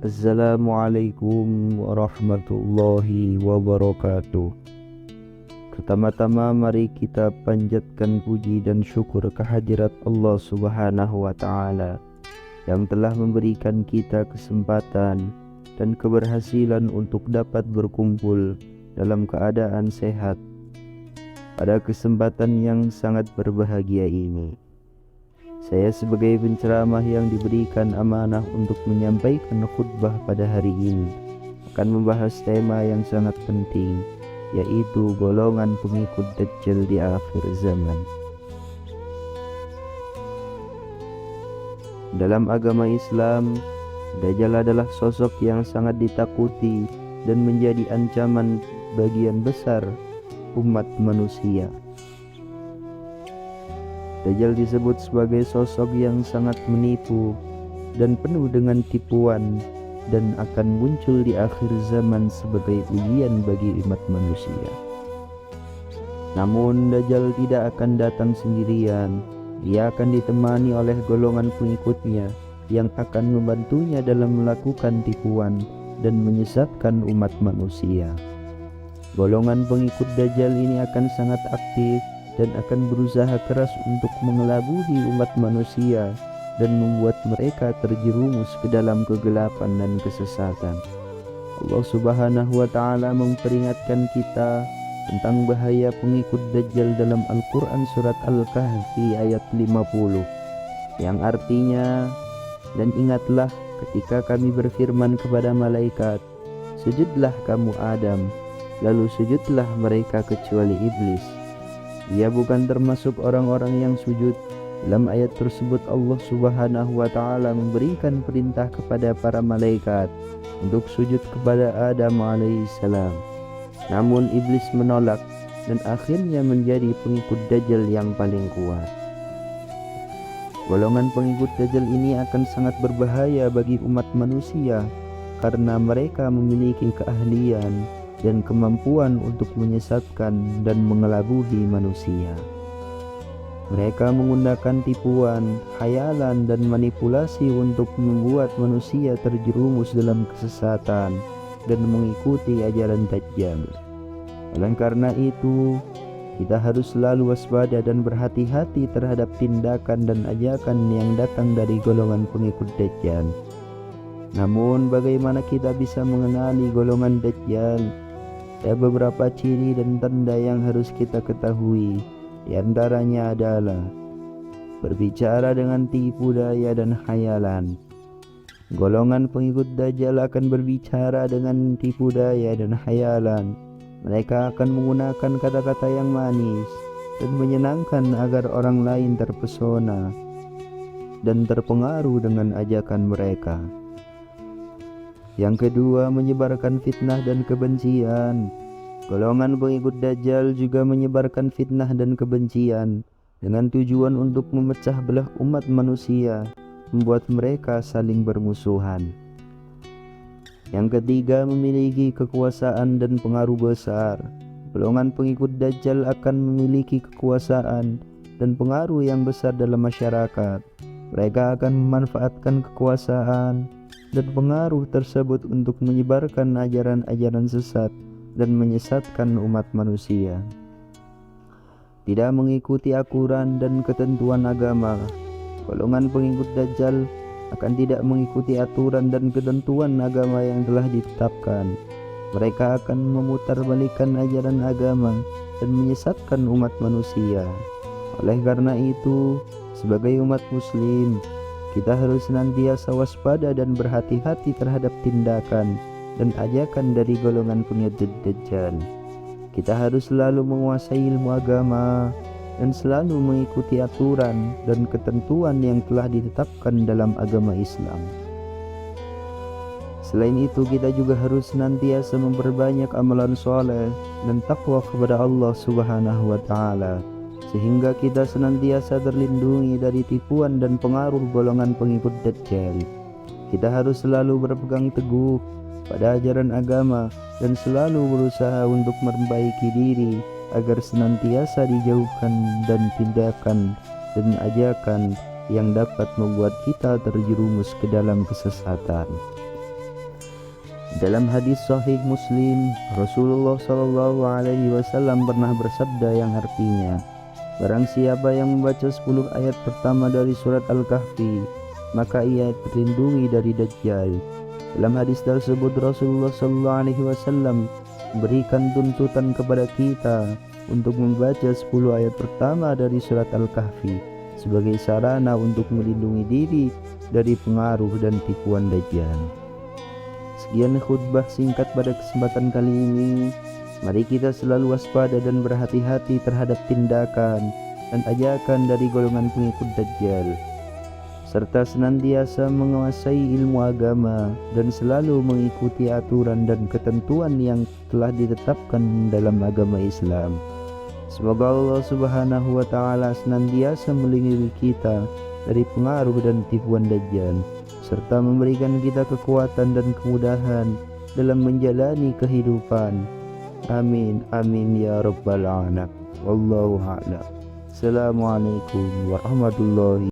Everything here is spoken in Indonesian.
Assalamualaikum warahmatullahi wabarakatuh. Pertama-tama mari kita panjatkan puji dan syukur kehadirat Allah Subhanahu wa Ta'ala yang telah memberikan kita kesempatan dan keberhasilan untuk dapat berkumpul dalam keadaan sehat pada kesempatan yang sangat berbahagia ini. Saya sebagai penceramah yang diberikan amanah untuk menyampaikan khutbah pada hari ini akan membahas tema yang sangat penting, yaitu golongan pengikut Dajjal di akhir zaman. Dalam agama Islam, Dajjal adalah sosok yang sangat ditakuti dan menjadi ancaman bagian besar umat manusia. Dajjal disebut sebagai sosok yang sangat menipu dan penuh dengan tipuan dan akan muncul di akhir zaman sebagai ujian bagi umat manusia. Namun Dajjal tidak akan datang sendirian. Dia akan ditemani oleh golongan pengikutnya yang akan membantunya dalam melakukan tipuan dan menyesatkan umat manusia. Golongan pengikut Dajjal ini akan sangat aktif dan akan berusaha keras untuk mengelabui umat manusia dan membuat mereka terjerumus ke dalam kegelapan dan kesesatan. Allah Subhanahu wa Ta'ala memperingatkan kita tentang bahaya pengikut Dajjal dalam Al-Quran surat Al-Kahfi ayat 50, yang artinya, "Dan ingatlah ketika kami berfirman kepada malaikat, sujudlah kamu Adam, lalu sujudlah mereka kecuali iblis. Dia bukan termasuk orang-orang yang sujud." Dalam ayat tersebut Allah Subhanahu wa Ta'ala memberikan perintah kepada para malaikat untuk sujud kepada Adam alaihissalam. Namun iblis menolak dan akhirnya menjadi pengikut Dajjal yang paling kuat. Golongan pengikut Dajjal ini akan sangat berbahaya bagi umat manusia karena mereka memiliki keahlian dan kemampuan untuk menyesatkan dan mengelabui manusia. Mereka menggunakan tipuan, khayalan, dan manipulasi untuk membuat manusia terjerumus dalam kesesatan dan mengikuti ajaran Dajjal. Oleh karena itu, kita harus selalu waspada dan berhati-hati terhadap tindakan dan ajakan yang datang dari golongan pengikut Dajjal. Namun, bagaimana kita bisa mengenali golongan Dajjal? Ada beberapa ciri dan tanda yang harus kita ketahui. Di antaranya adalah berbicara dengan tipu daya dan khayalan. Golongan pengikut Dajjal akan berbicara dengan tipu daya dan khayalan. Mereka akan menggunakan kata-kata yang manis dan menyenangkan agar orang lain terpesona dan terpengaruh dengan ajakan mereka. Yang kedua, menyebarkan fitnah dan kebencian. Golongan pengikut Dajjal juga menyebarkan fitnah dan kebencian dengan tujuan untuk memecah belah umat manusia, membuat mereka saling bermusuhan. Yang ketiga, memiliki kekuasaan dan pengaruh besar. Golongan pengikut Dajjal akan memiliki kekuasaan dan pengaruh yang besar dalam masyarakat. Mereka akan memanfaatkan kekuasaan dan pengaruh tersebut untuk menyebarkan ajaran-ajaran sesat dan menyesatkan umat manusia. Tidak mengikuti aturan dan ketentuan agama. Golongan pengikut Dajjal akan tidak mengikuti aturan dan ketentuan agama yang telah ditetapkan. Mereka akan memutarbalikkan ajaran agama dan menyesatkan umat manusia. Oleh karena itu, sebagai umat muslim, kita harus senantiasa waspada dan berhati-hati terhadap tindakan dan ajakan dari golongan pengikut Dajjal. Kita harus selalu menguasai ilmu agama dan selalu mengikuti aturan dan ketentuan yang telah ditetapkan dalam agama Islam. Selain itu, kita juga harus senantiasa memperbanyak amalan soleh dan takwa kepada Allah Subhanahu wa Ta'ala, sehingga kita senantiasa terlindungi dari tipuan dan pengaruh golongan pengikut Dajjal. Kita harus selalu berpegang teguh pada ajaran agama dan selalu berusaha untuk memperbaiki diri agar senantiasa dijauhkan dan tindakan dan ajakan yang dapat membuat kita terjerumus ke dalam kesesatan. Dalam hadis sahih Muslim, Rasulullah Shallallahu Alaihi Wasallam pernah bersabda yang artinya, barang siapa yang membaca 10 ayat pertama dari surat Al-Kahfi, maka ia terlindungi dari Dajjal. Dalam hadis tersebut Rasulullah Shallallahu Alaihi Wasallam memberikan tuntutan kepada kita untuk membaca 10 ayat pertama dari surat Al-Kahfi sebagai sarana untuk melindungi diri dari pengaruh dan tipuan Dajjal. Sekian khutbah singkat pada kesempatan kali ini. Mari kita selalu waspada dan berhati-hati terhadap tindakan dan ajakan dari golongan pengikut Dajjal, serta senantiasa menguasai ilmu agama dan selalu mengikuti aturan dan ketentuan yang telah ditetapkan dalam agama Islam. Semoga Allah Subhanahu wa Ta'ala senantiasa melindungi kita dari pengaruh dan tipuan Dajjal, serta memberikan kita kekuatan dan kemudahan dalam menjalani kehidupan. Amin amin ya rabbal alamin. Wallahu a'lam. Assalamualaikum warahmatullahi